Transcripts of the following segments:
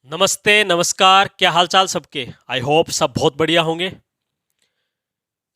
नमस्ते, नमस्कार, क्या हालचाल सबके। आई होप सब बहुत बढ़िया होंगे।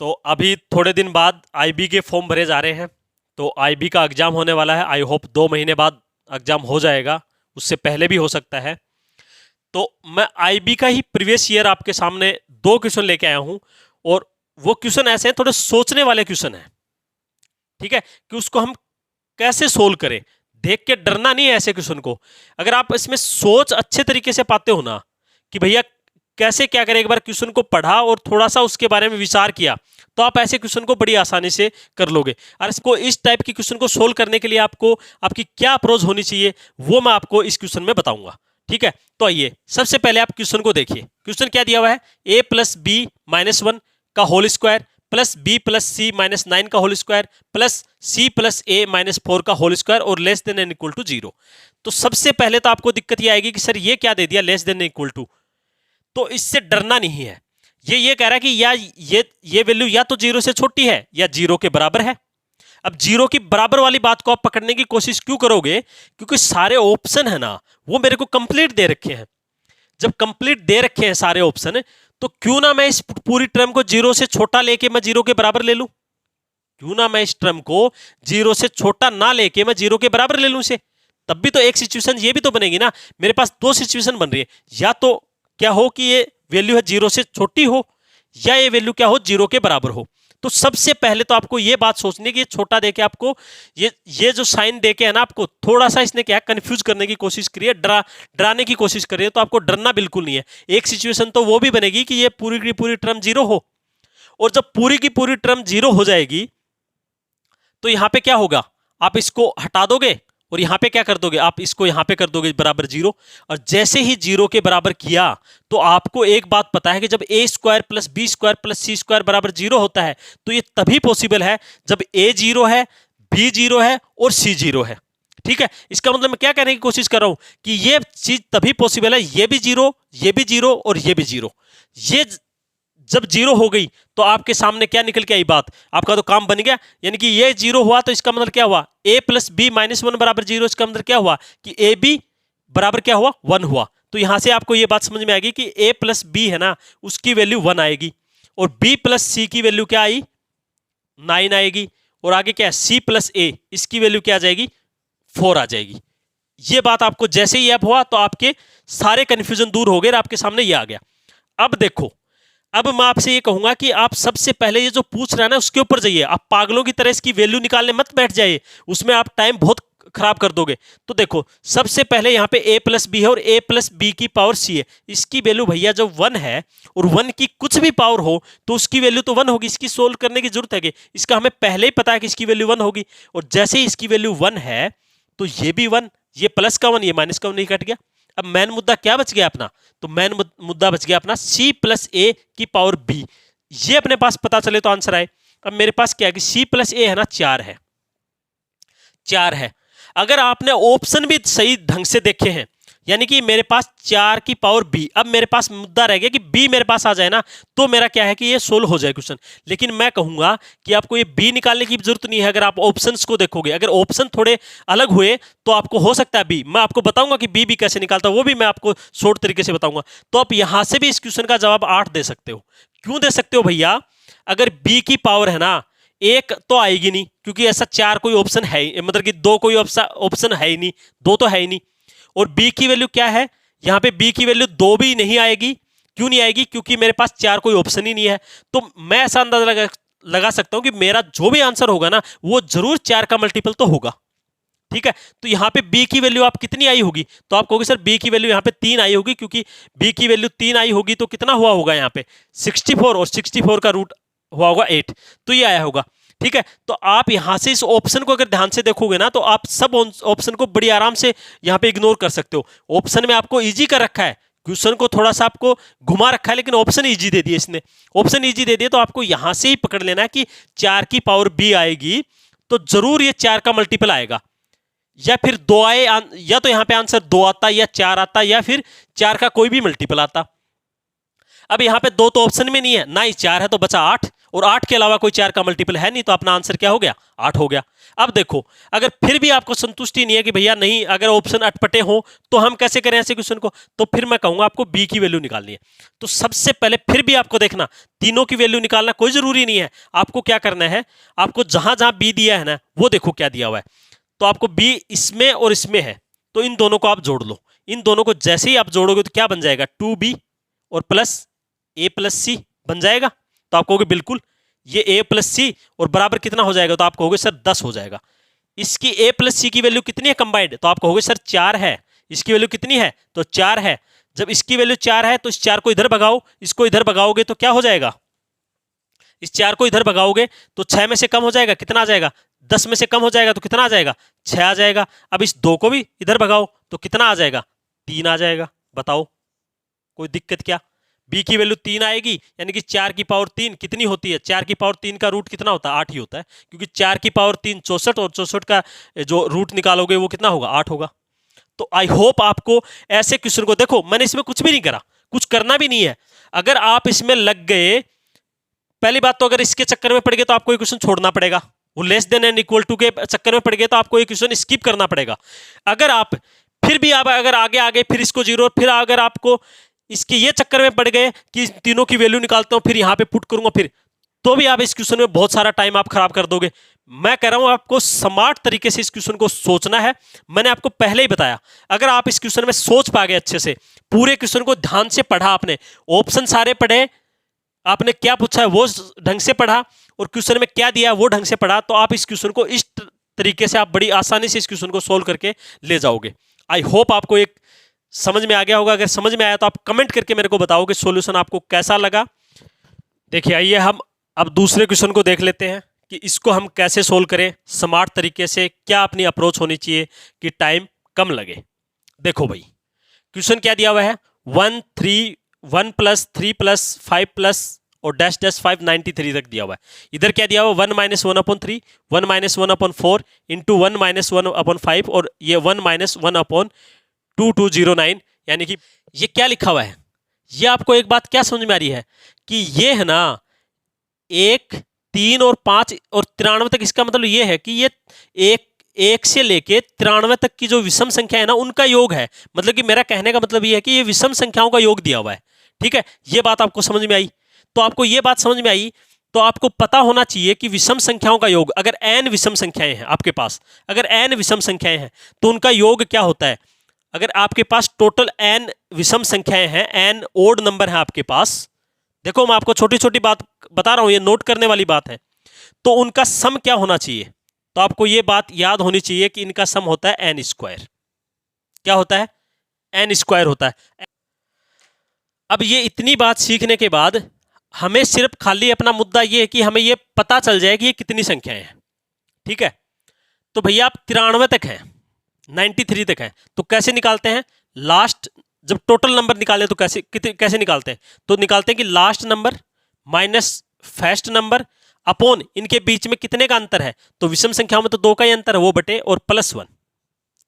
तो अभी थोड़े दिन बाद आईबी के फॉर्म भरे जा रहे हैं। तो आईबी का एग्ज़ाम होने वाला है। आई होप 2 महीने बाद एग्ज़ाम हो जाएगा, उससे पहले भी हो सकता है। तो मैं आईबी का ही प्रीवियस ईयर आपके सामने 2 क्वेश्चन लेके आया हूँ। और वो क्वेश्चन ऐसे हैं, थोड़े सोचने वाले क्वेश्चन हैं। ठीक है, कि उसको हम कैसे सोल्व करें। देख के डरना नहीं है ऐसे क्वेश्चन को। अगर आप इसमें सोच अच्छे तरीके से पाते हो ना कि भैया कैसे क्या करें, एक बार क्वेश्चन को पढ़ा और थोड़ा सा उसके बारे में विचार किया, तो आप ऐसे क्वेश्चन को बड़ी आसानी से कर लोगे। और इसको इस टाइप के क्वेश्चन को सोल्व करने के लिए आपको आपकी क्या अप्रोच होनी चाहिए, वो मैं आपको इस क्वेश्चन में बताऊंगा। ठीक है, तो आइए सबसे पहले आप क्वेश्चन को देखिए। क्वेश्चन क्या दिया हुआ है, ए प्लस बी माइनस 1 का whole square plus B plus C minus 9 का whole square plus C plus A minus 4 का होल स्क्वायर और less than and equal to 0। तो सबसे पहले तो आपको दिक्कत ये आएगी कि सर ये क्या दे दिया, less than and equal to. तो इससे डरना नहीं है। ये कह रहा है कि या ये वैल्यू या तो 0 से छोटी है या 0 के बराबर है। अब 0 की बराबर वाली बात को आप पकड़ने की कोशिश क्यों करोगे, क्योंकि सारे ऑप्शन है ना वो मेरे को कंप्लीट दे रखे हैं। जब कंप्लीट दे रखे हैं सारे ऑप्शन, तो क्यों ना मैं इस पूरी टर्म को 0 से छोटा लेके मैं 0 के बराबर ले लूं। क्यों ना मैं इस टर्म को 0 से छोटा ना लेके मैं 0 के बराबर ले लूं इसे। तब भी तो एक सिचुएशन ये भी तो बनेगी ना। मेरे पास दो सिचुएशन बन रही है, या तो क्या हो कि ये वैल्यू है 0 से छोटी हो, या ये वैल्यू क्या हो 0 के बराबर हो। तो सबसे पहले तो आपको ये बात सोचनी है कि ये छोटा देके आपको ये जो साइन देके है ना, आपको थोड़ा सा इसने क्या कंफ्यूज करने की कोशिश करी है, डराने की कोशिश करी है। तो आपको डरना बिल्कुल नहीं है। एक सिचुएशन तो वो भी बनेगी कि ये पूरी की पूरी टर्म 0 हो, और जब पूरी की पूरी टर्म 0 हो जाएगी तो यहां पे क्या होगा, आप इसको हटा दोगे और यहां पे क्या कर दोगे, आप इसको यहां पे कर दोगे बराबर 0। और जैसे ही 0 के बराबर किया तो आपको एक बात पता है कि जब A square plus B square plus C square बराबर 0 होता है, तो ये तभी पॉसिबल है जब ए 0 है, बी 0 है और सी 0 है। ठीक है, इसका मतलब मैं क्या कहने की कोशिश कर रहा हूं कि ये चीज तभी पॉसिबल है, ये भी 0, ये भी 0 और ये भी 0। ये जब 0 हो गई तो आपके सामने क्या निकल के आई बात, आपका तो काम बन गया। यानी कि ये 0 हुआ तो इसका मतलब क्या हुआ, a प्लस बी माइनस 1 बराबर 0। इसका मतलब क्या हुआ कि ए बी बराबर क्या हुआ, 1 हुआ। तो यहां से आपको ये बात समझ में आएगी कि a प्लस बी है ना, उसकी वैल्यू 1 आएगी, और b प्लस सी की वैल्यू क्या आई, 9 आएगी। और आगे क्या है, c प्लस ए, इसकी वैल्यू क्या आ जाएगी, 4 आ जाएगी। ये बात आपको जैसे ही ऐप हुआ तो आपके सारे कंफ्यूजन दूर हो गए, आपके सामने ये आ गया। अब देखो, अब मैं आपसे ये कहूंगा कि आप सबसे पहले ये जो पूछ रहा है ना उसके ऊपर जाइए। आप पागलों की तरह इसकी वैल्यू निकालने मत बैठ जाइए, उसमें आप टाइम बहुत खराब कर दोगे। तो देखो, सबसे पहले यहाँ पे a प्लस बी है और a प्लस बी की पावर c है। इसकी वैल्यू भैया जब 1 है और 1 की कुछ भी पावर हो तो उसकी वैल्यू तो 1 होगी। इसकी सोल्व करने की जरूरत है कि इसका हमें पहले ही पता है कि इसकी वैल्यू 1 होगी। और जैसे ही इसकी वैल्यू 1 है तो ये भी 1, ये प्लस का 1, ये माइनस का 1 नहीं कट गया। अब मेन मुद्दा क्या बच गया अपना, तो मेन मुद्दा बच गया अपना c प्लस ए की पावर b। ये अपने पास पता चले तो आंसर आए। अब मेरे पास क्या है कि c प्लस ए है ना, 4 है, 4 है। अगर आपने ऑप्शन भी सही ढंग से देखे हैं, यानी कि मेरे पास 4 की पावर b, अब मेरे पास मुद्दा रह गया कि b मेरे पास आ जाए ना, तो मेरा क्या है कि ये सोल्व हो जाए क्वेश्चन। लेकिन मैं कहूंगा कि आपको ये b निकालने की जरूरत नहीं है। अगर आप ऑप्शंस को देखोगे, अगर ऑप्शन थोड़े अलग हुए तो आपको हो सकता है b, मैं आपको बताऊंगा कि b भी कैसे निकालता है, वो भी मैं आपको शॉर्ट तरीके से बताऊंगा। तो आप यहां से भी इस क्वेश्चन का जवाब 8 दे सकते हो। क्यों दे सकते हो भैया, अगर b की पावर है ना, एक तो आएगी नहीं, क्योंकि ऐसा 4 कोई ऑप्शन है ही, मतलब कि 2 कोई ऑप्शन है ही नहीं, 2 तो है ही नहीं। और b की वैल्यू क्या है, यहां पे b की वैल्यू 2 भी नहीं आएगी। क्यों नहीं आएगी, क्योंकि मेरे पास 4 कोई ऑप्शन ही नहीं है। तो मैं ऐसा अंदाजा लगा सकता हूं कि मेरा जो भी आंसर होगा ना वो जरूर 4 का मल्टीपल तो होगा। ठीक है, तो यहां पे b की वैल्यू आप कितनी आई होगी, तो आप कहोगे सर b की वैल्यू यहां पे 3 आई होगी, क्योंकि b की वैल्यू 3 आई होगी तो कितना हुआ होगा यहाँ पे 64, और 64 का रूट हुआ होगा 8, तो ये आया होगा। ठीक है, तो आप यहां से इस ऑप्शन को अगर ध्यान से देखोगे ना तो आप सब ऑप्शन को बड़ी आराम से यहां पे इग्नोर कर सकते हो। ऑप्शन में आपको इजी कर रखा है, क्वेश्चन को थोड़ा सा आपको घुमा रखा है, लेकिन ऑप्शन इजी दे दिए इसने। ऑप्शन इजी दे दिए तो आपको यहां से ही पकड़ लेना है कि 4 की पावर b आएगी तो जरूर ये 4 का मल्टीपल आएगा, या फिर 2 आए, या तो यहां पे आंसर 2 आता, या 4 आता, या फिर 4 का कोई भी मल्टीपल आता। अब यहाँ पे 2 तो ऑप्शन में नहीं है, ना ही 4 है, तो बचा 8, और 8 के अलावा कोई 4 का मल्टीपल है नहीं, तो अपना आंसर क्या हो गया, 8 हो गया। अब देखो, अगर फिर भी आपको संतुष्टि नहीं है कि भैया नहीं, अगर ऑप्शन अटपटे हो तो हम कैसे करें ऐसे क्वेश्चन को, तो फिर मैं कहूंगा आपको बी की वैल्यू निकालनी है। तो सबसे पहले फिर भी आपको देखना, तीनों की वैल्यू निकालना कोई जरूरी नहीं है। आपको क्या करना है, आपको जहां जहां बी दिया है ना, वो देखो क्या दिया हुआ है। तो आपको बी इसमें और इसमें है, तो इन दोनों को आप जोड़ लो। इन दोनों को जैसे ही आप जोड़ोगे तो क्या बन जाएगा, 2b और प्लस a प्लस सी बन जाएगा। तो आप कहोगे बिल्कुल, ये a प्लस सी और बराबर कितना हो जाएगा, तो आप कहोगे सर 10 हो जाएगा। इसकी a प्लस सी की वैल्यू कितनी है कंबाइंड, तो आप कहोगे सर 4 है। इसकी वैल्यू कितनी है, तो 4 है। जब इसकी वैल्यू 4 है तो इस 4 को इधर भगाओ, इसको इधर भगाओगे तो क्या हो जाएगा, इस 4 को इधर भगाओगे तो 6 में से कम हो जाएगा, कितना आ जाएगा, 10 में से कम हो जाएगा तो कितना आ जाएगा, 6 आ जाएगा। अब इस 2 को भी इधर भगाओ तो कितना आ जाएगा, 3 आ जाएगा। बताओ कोई दिक्कत क्या, b की वैल्यू 3 आएगी, यानी कि 4 की पावर 3 कितनी होती है, 4 की पावर 3 का रूट कितना होता है, 8 ही होता है, क्योंकि 4 की पावर 3 64, और 64 का जो रूट निकालोगे वो कितना होगा, 8 होगा। तो आई होप आपको ऐसे क्वेश्चन को, देखो मैंने इसमें कुछ भी नहीं करा, कुछ करना भी नहीं है। अगर आप इसमें लग गए, पहली बात तो अगर इसके चक्कर में पड़ गए तो आपको ये क्वेश्चन छोड़ना पड़ेगा, वो less than and equal to के चक्कर में पड़ गए तो आपको ये क्वेश्चन स्किप करना पड़ेगा। अगर आप फिर भी आप अगर आगे आगे फिर इसको जीरो, फिर अगर आपको इसके ये चक्कर में पड़ गए कि तीनों की वैल्यू निकालता हूं फिर यहां पे पुट करूंगा, फिर तो भी आप इस क्वेश्चन में बहुत सारा टाइम आप खराब कर दोगे। मैं कह रहा हूं आपको स्मार्ट तरीके से इस क्वेश्चन को सोचना है। मैंने आपको पहले ही बताया, अगर आप इस क्वेश्चन में सोच पा गए अच्छे से, पूरे क्वेश्चन को ध्यान से पढ़ा, आपने ऑप्शन सारे पढ़े, आपने क्या पूछा है वो ढंग से पढ़ा, और क्वेश्चन में क्या दिया है वो ढंग से पढ़ा, तो आप इस क्वेश्चन को इस तरीके से आप बड़ी आसानी से इस क्वेश्चन को सोल्व करके ले जाओगे। आई होप आपको एक समझ में आ गया होगा। अगर समझ में आया तो आप कमेंट करके मेरे को बताओ कि सॉल्यूशन आपको कैसा लगा। देखिए आइए हम अब दूसरे क्वेश्चन को देख लेते हैं कि इसको हम कैसे सोल्व करें स्मार्ट तरीके से, क्या अपनी अप्रोच होनी चाहिए कि टाइम कम लगे। देखो भाई क्वेश्चन क्या दिया हुआ है, 1 प्लस 3 प्लस 5 प्लस और डैश डैश 5 93 तक दिया हुआ है। इधर क्या दिया हुआ, 1 माइनस 1/3, 1 माइनस 1/4 इंटू 1 माइनस 1/5, और ये 1 माइनस 1/2209, यानी कि ये क्या लिखा हुआ है। ये आपको एक बात क्या समझ में आ रही है कि ये है ना 1, 3 और 5 और 93 तक, इसका मतलब ये है कि ये 1 से लेके 93 तक की जो विषम संख्या है ना उनका योग है। मतलब कि मेरा कहने का मतलब ये है कि ये विषम संख्याओं का योग दिया हुआ है। ठीक है, ये बात आपको समझ में आई। तो आपको ये बात समझ में आई तो आपको पता होना चाहिए कि विषम संख्याओं का योग, अगर n विषम संख्याएं हैं आपके पास, अगर n विषम संख्याएं हैं तो उनका योग क्या होता है। अगर आपके पास टोटल n विषम संख्याएं हैं, n ओड नंबर है आपके पास, देखो मैं आपको छोटी छोटी बात बता रहा हूं, ये नोट करने वाली बात है, तो उनका सम क्या होना चाहिए। तो आपको ये बात याद होनी चाहिए कि इनका सम होता है n स्क्वायर। क्या होता है, n स्क्वायर होता है। अब ये इतनी बात सीखने के बाद हमें सिर्फ खाली अपना मुद्दा ये है कि हमें ये पता चल जाए कि ये कितनी संख्याएं हैं। ठीक है, तो भैया आप 93 तक हैं, 93 तक हैं, तो कैसे निकालते हैं, लास्ट जब टोटल नंबर निकाले तो कैसे निकालते हैं, तो निकालते हैं कि last number minus first number upon इनके बीच में कितने का अंतर है, तो विषम संख्याओं में तो 2 का ही अंतर है, वो बटे और +1।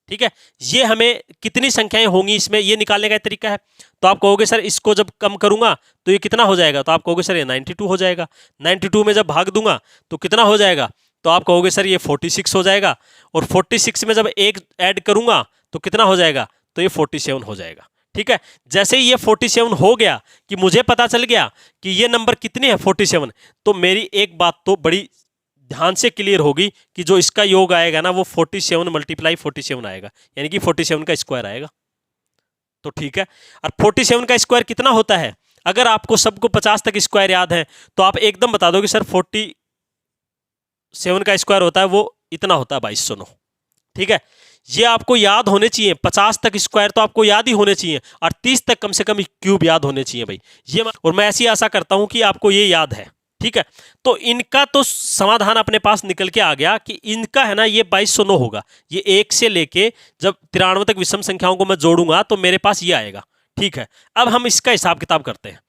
ठीक है, ये हमें कितनी संख्याएं होंगी इसमें ये निकालने का तरीका है। तो आप कहोगे सर इसको जब कम करूंगा तो ये कितना हो जाएगा, तो आप कहोगे सर ये 92 हो जाएगा। 92 में जब भाग दूंगा तो कितना हो जाएगा, तो आप कहोगे सर ये 46 हो जाएगा। और 46 में जब 1 ऐड करूंगा तो कितना हो जाएगा, तो ये 47 हो जाएगा। ठीक है, जैसे ही ये 47 हो गया कि मुझे पता चल गया कि ये नंबर कितने हैं 47, तो मेरी एक बात तो बड़ी ध्यान से क्लियर होगी कि जो इसका योग आएगा ना वो 47 × 47 आएगा, यानी कि 47 का स्क्वायर आएगा। तो ठीक है, और 47 का स्क्वायर कितना होता है, अगर आपको सबको 50 तक स्क्वायर याद है तो आप एकदम बता दो कि सर 47 का स्क्वायर होता है वो इतना होता है 2209। ठीक है, ये आपको याद होने चाहिए, 50 तक स्क्वायर तो आपको याद ही होने चाहिए, और 30 तक कम से कम क्यूब याद होने चाहिए भाई ये। और मैं ऐसी आशा करता हूं कि आपको ये याद है। ठीक है, तो इनका तो समाधान अपने पास निकल के आ गया कि इनका है ना ये 2209 होगा। ये 1 से लेके जब 93 तक विषम संख्याओं को मैं जोड़ूंगा तो मेरे पास ये आएगा। ठीक है, अब हम इसका हिसाब किताब करते हैं।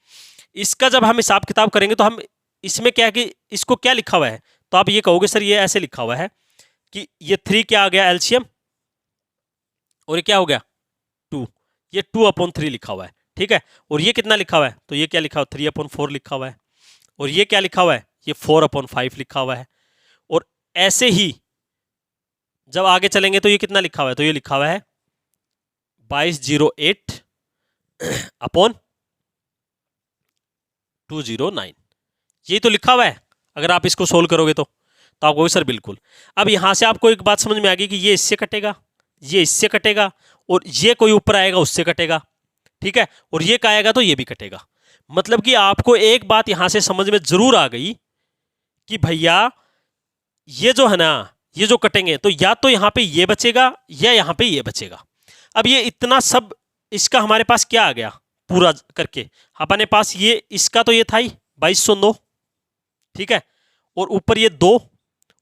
इसका जब हम हिसाब किताब करेंगे तो हम इसमें क्या है कि इसको क्या लिखा हुआ है, तो आप ये कहोगे सर ये ऐसे लिखा हुआ है कि ये 3 क्या आ गया एलसीएम, और ये क्या हो गया 2, ये 2/3 लिखा हुआ है। ठीक है। और ये कितना लिखा हुआ है, तो ये क्या लिखा हुआ है, 3/4 लिखा हुआ है। और ये क्या लिखा हुआ है, ये 4/5 लिखा हुआ है। और ऐसे ही जब आगे चलेंगे तो ये कितना लिखा हुआ है, तो ये लिखा हुआ है 2208/209। ये तो लिखा हुआ है। अगर आप इसको सोल्व करोगे तो आप कहोगे सर बिल्कुल। अब यहां से आपको एक बात समझ में आ गई कि ये इससे कटेगा, ये इससे कटेगा, और ये कोई ऊपर आएगा उससे कटेगा, ठीक है। और ये का आएगा तो ये भी कटेगा। मतलब कि आपको एक बात यहां से समझ में जरूर आ गई कि भैया ये जो है ना, ये जो कटेंगे तो या तो यहां पे ये बचेगा या यहां पे ये बचेगा। अब ये इतना सब इसका हमारे पास क्या आ गया पूरा करके, अपने पास ये इसका तो ये था ही 2209, ठीक है। और ऊपर ये 2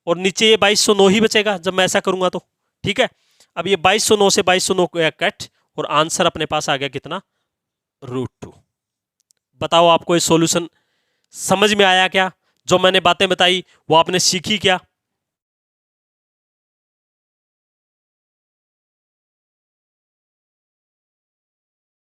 और नीचे ये 2209 ही बचेगा जब मैं ऐसा करूंगा तो, ठीक है। अब ये 2209 से 2209 कट, और आंसर अपने पास आ गया कितना, √2। बताओ आपको ये सॉल्यूशन समझ में आया क्या? जो मैंने बातें बताई वो आपने सीखी क्या?